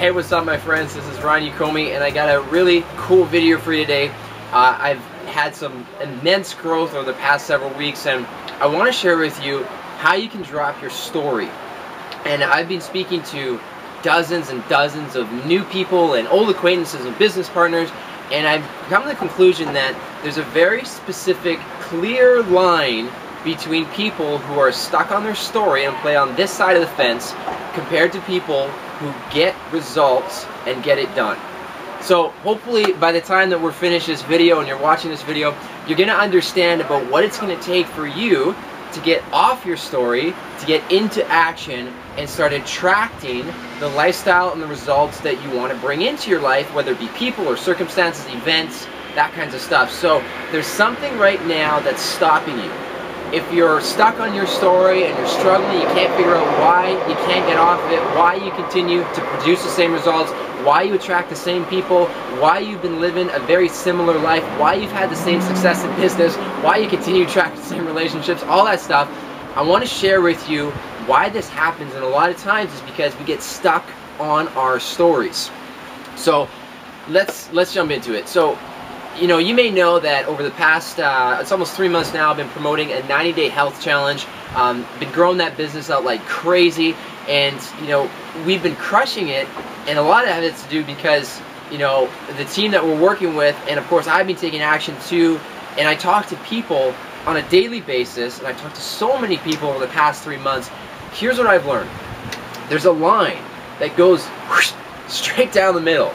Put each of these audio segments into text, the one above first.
Hey, what's up my friends? This is Ryan Yokome and I got a really cool video for you today. I've had some immense growth over the past several weeks and I want to share with you how you can drop your story. And I've been speaking to dozens and dozens of new people and old acquaintances and business partners, and I've come to the conclusion that there's a very specific, clear line between people who are stuck on their story and play on this side of the fence compared to people who get results and get it done. So hopefully by the time that we're finished this video and you're watching this video, you're going to understand about what it's going to take for you to get off your story, to get into action, and start attracting the lifestyle and the results that you want to bring into your life, whether it be people or circumstances, events, that kinds of stuff. So there's something right now that's stopping you. If you're stuck on your story and you're struggling, you can't figure out why you can't get off of it, why you continue to produce the same results, why you attract the same people, why you've been living a very similar life, why you've had the same success in business, why you continue to attract the same relationships, all that stuff, I want to share with you why this happens, and a lot of times is because we get stuck on our stories. So let's jump into it. So, you know, you may know that over the past, it's almost 3 months now, I've been promoting a 90-day health challenge, been growing that business out like crazy, and, you know, we've been crushing it, and a lot of it's to do because, you know, the team that we're working with, and of course I've been taking action too, and I talk to people on a daily basis, and I talked to so many people over the past 3 months. Here's what I've learned. There's a line that goes whoosh, straight down the middle.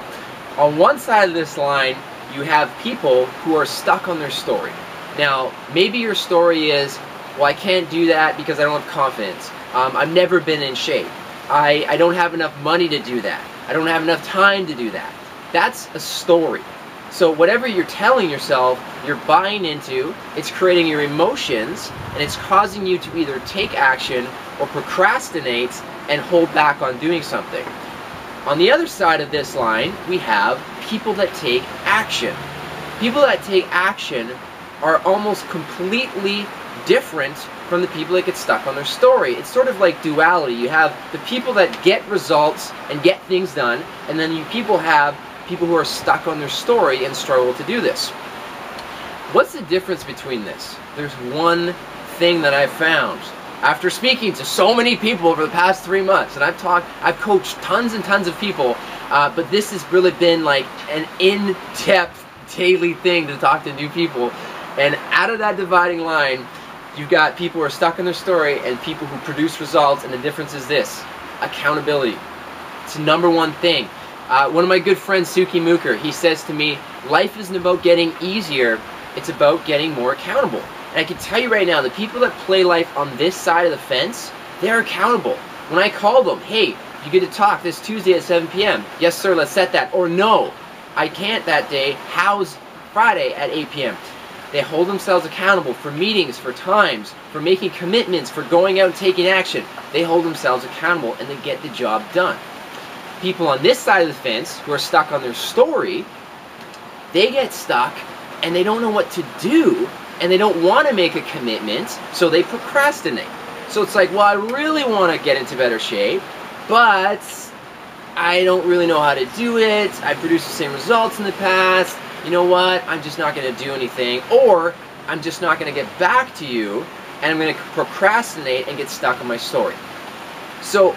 On one side of this line, you have people who are stuck on their story. Now, maybe your story is, well, I can't do that because I don't have confidence. I've never been in shape. I don't have enough money to do that. I don't have enough time to do that. That's a story. So whatever you're telling yourself, you're buying into, it's creating your emotions, and it's causing you to either take action or procrastinate and hold back on doing something. On the other side of this line, we have people that take action. People that take action are almost completely different from the people that get stuck on their story. It's sort of like duality. You have the people that get results and get things done, and then you have people who are stuck on their story and struggle to do this. What's the difference between this? There's one thing that I've found. After speaking to so many people over the past 3 months, and I've coached tons and tons of people, but this has really been like an in-depth daily thing to talk to new people. And out of that dividing line, you've got people who are stuck in their story and people who produce results, and the difference is this: accountability. It's the #1 thing. One of my good friends, Suki Mooker, he says to me, life isn't about getting easier, it's about getting more accountable. And I can tell you right now, the people that play life on this side of the fence, they're accountable. When I call them, hey, you get to talk this Tuesday at 7 p.m. Yes, sir, let's set that. Or no, I can't that day. How's Friday at 8 p.m.? They hold themselves accountable for meetings, for times, for making commitments, for going out and taking action. They hold themselves accountable and they get the job done. People on this side of the fence who are stuck on their story, they get stuck and they don't know what to do, and they don't want to make a commitment, so they procrastinate. So it's like, well, I really want to get into better shape, but I don't really know how to do it. I produced the same results in the past. You know what? I'm just not going to do anything, or I'm just not going to get back to you, and I'm going to procrastinate and get stuck on my story. So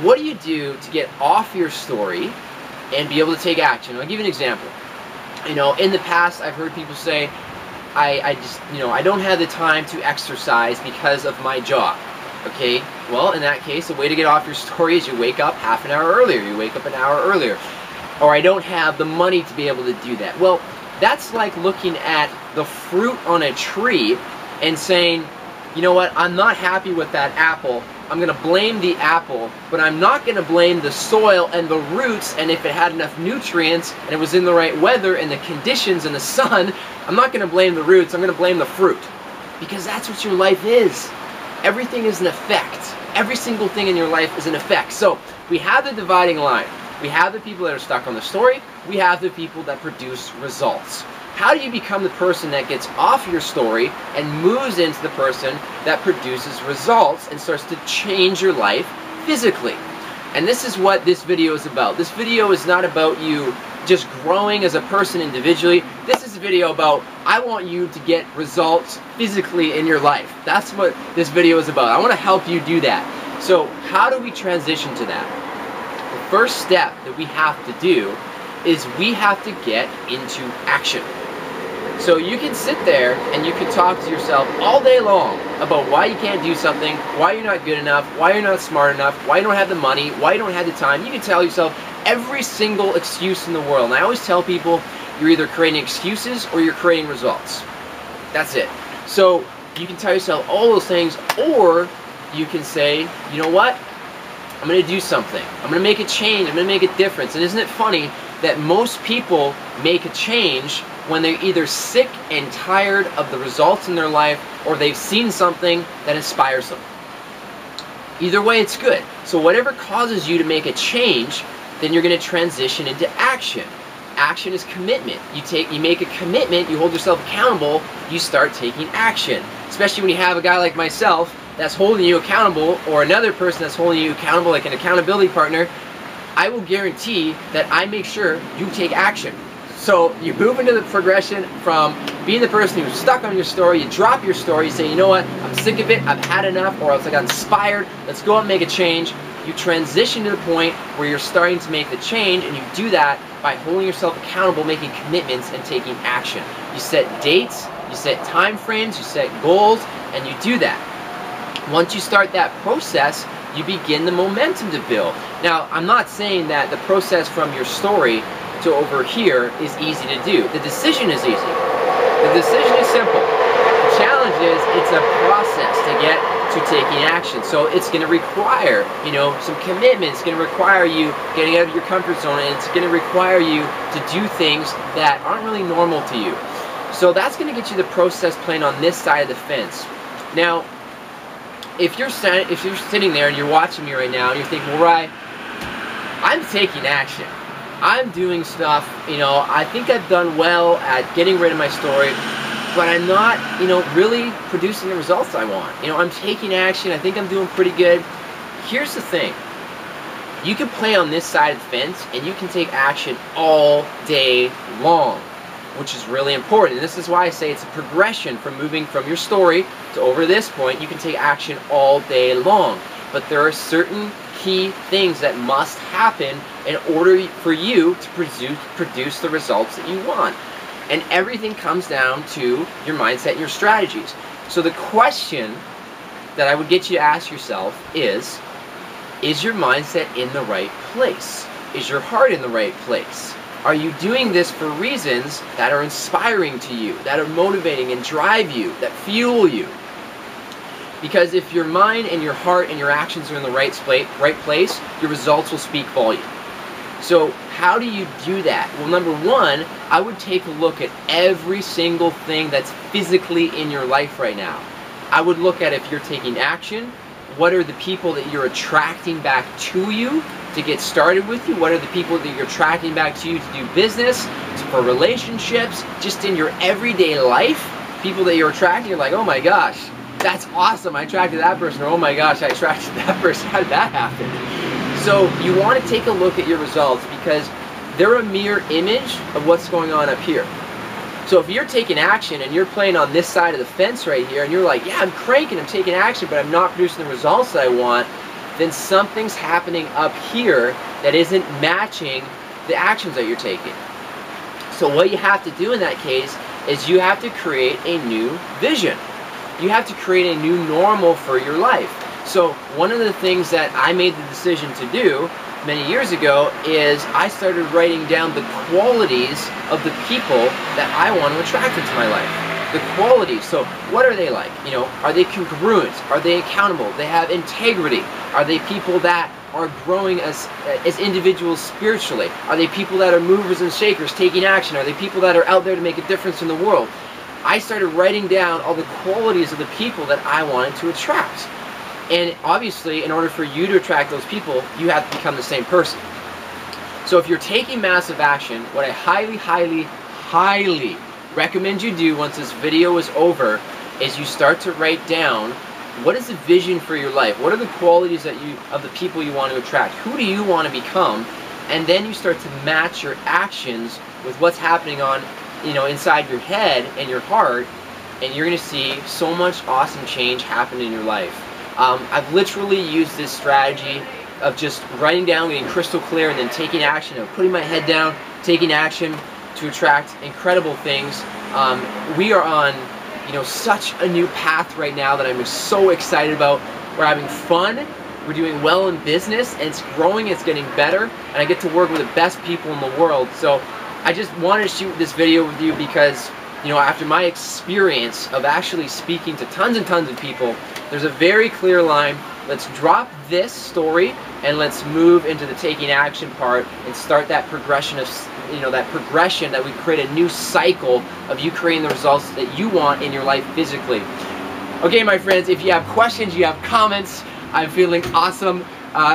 what do you do to get off your story and be able to take action? I'll give you an example. You know, in the past, I've heard people say, I just, you know, I don't have the time to exercise because of my job. Okay, well, in that case, the way to get off your story is you wake up half an hour earlier, you wake up an hour earlier. Or I don't have the money to be able to do that. Well, that's like looking at the fruit on a tree and saying, you know what, I'm not happy with that apple. I'm going to blame the apple, but I'm not going to blame the soil and the roots, and if it had enough nutrients and it was in the right weather and the conditions and the sun, I'm not going to blame the roots, I'm going to blame the fruit. Because that's what your life is. Everything is an effect. Every single thing in your life is an effect. So we have the dividing line. We have the people that are stuck on the story. We have the people that produce results. How do you become the person that gets off your story and moves into the person that produces results and starts to change your life physically? And this is what this video is about. This video is not about you just growing as a person individually. This is a video about, I want you to get results physically in your life. That's what this video is about. I want to help you do that. So how do we transition to that? The first step that we have to do is we have to get into action. So you can sit there and you can talk to yourself all day long about why you can't do something, why you're not good enough, why you're not smart enough, why you don't have the money, why you don't have the time. You can tell yourself every single excuse in the world. And I always tell people, you're either creating excuses or you're creating results. That's it. So you can tell yourself all those things, or you can say, you know what? I'm going to do something. I'm going to make a change. I'm going to make a difference. And isn't it funny that most people make a change when they're either sick and tired of the results in their life, or they've seen something that inspires them. Either way, it's good. So whatever causes you to make a change, then you're going to transition into action. Action is commitment. You make a commitment, you hold yourself accountable, you start taking action. Especially when you have a guy like myself that's holding you accountable, or another person that's holding you accountable, like an accountability partner. I will guarantee that I make sure you take action. So you move into the progression from being the person who's stuck on your story, you drop your story, you say, you know what, I'm sick of it, I've had enough, or else I got inspired, let's go out and make a change. You transition to the point where you're starting to make the change, and you do that by holding yourself accountable, making commitments, and taking action. You set dates, you set time frames, you set goals, and you do that. Once you start that process, you begin the momentum to build. Now, I'm not saying that the process from your story to over here is easy to do. The decision is easy. The decision is simple. The challenge is it's a process to get to taking action. So it's going to require, some commitment. It's going to require you getting out of your comfort zone, and it's going to require you to do things that aren't really normal to you. So that's going to get you the process plan on this side of the fence. Now, if you're sitting there and you're watching me right now and you're thinking, well, Rye, I'm taking action. I'm doing stuff, I think I've done well at getting rid of my story, but I'm not, really producing the results I want. I'm taking action. I think I'm doing pretty good. Here's the thing. You can play on this side of the fence and you can take action all day long, which is really important. And this is why I say it's a progression from moving from your story to over this point. You can take action all day long, but there are certain key things that must happen in order for you to produce the results that you want. And everything comes down to your mindset and your strategies. So the question that I would get you to ask yourself is your mindset in the right place? Is your heart in the right place? Are you doing this for reasons that are inspiring to you, that are motivating and drive you, that fuel you? Because if your mind and your heart and your actions are in the right place, your results will speak volume. So how do you do that? Well, number one, I would take a look at every single thing that's physically in your life right now. I would look at if you're taking action, what are the people that you're attracting back to you to get started with you? What are the people that you're attracting back to you to do business, for relationships, just in your everyday life? People that you're attracting, you're like, oh my gosh, that's awesome, I attracted that person, or oh my gosh, I attracted that person, how did that happen? So you want to take a look at your results because they're a mirror image of what's going on up here. So if you're taking action and you're playing on this side of the fence right here, and you're like, yeah, I'm cranking, I'm taking action, but I'm not producing the results that I want, then something's happening up here that isn't matching the actions that you're taking. So what you have to do in that case is you have to create a new vision. You have to create a new normal for your life. So one of the things that I made the decision to do many years ago is I started writing down the qualities of the people that I want to attract into my life. The qualities. So what are they like? Are they congruent? Are they accountable? They have integrity? Are they people that are growing as individuals spiritually? Are they people that are movers and shakers, taking action? Are they people that are out there to make a difference in the world? I started writing down all the qualities of the people that I wanted to attract. And obviously, in order for you to attract those people, you have to become the same person. So if you're taking massive action, what I highly, highly, highly recommend you do once this video is over is you start to write down What is the vision for your life? What are the qualities of the people you want to attract? Who do you want to become? And then you start to match your actions with what's happening on, inside your head and your heart, and you're going to see so much awesome change happen in your life. I've literally used this strategy of just writing down, getting crystal clear, and then taking action, of putting my head down, taking action to attract incredible things. We are on, such a new path right now that I'm so excited about. We're having fun, we're doing well in business, and it's growing, it's getting better, and I get to work with the best people in the world. So I just wanted to shoot this video with you because, after my experience of actually speaking to tons and tons of people, there's a very clear line. Let's drop this story and let's move into the taking action part and start that progression of, that we create a new cycle of you creating the results that you want in your life physically. Okay, my friends, if you have questions, you have comments, I'm feeling awesome.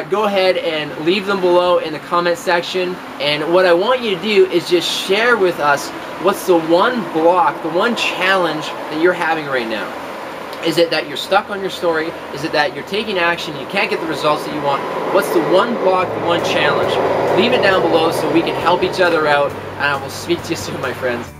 Go ahead and leave them below in the comment section. And what I want you to do is just share with us what's the one block, the one challenge that you're having right now. Is it that you're stuck on your story? Is it that you're taking action, you can't get the results that you want? What's the one block, the one challenge? Leave it down below so we can help each other out, and I will speak to you soon, my friends.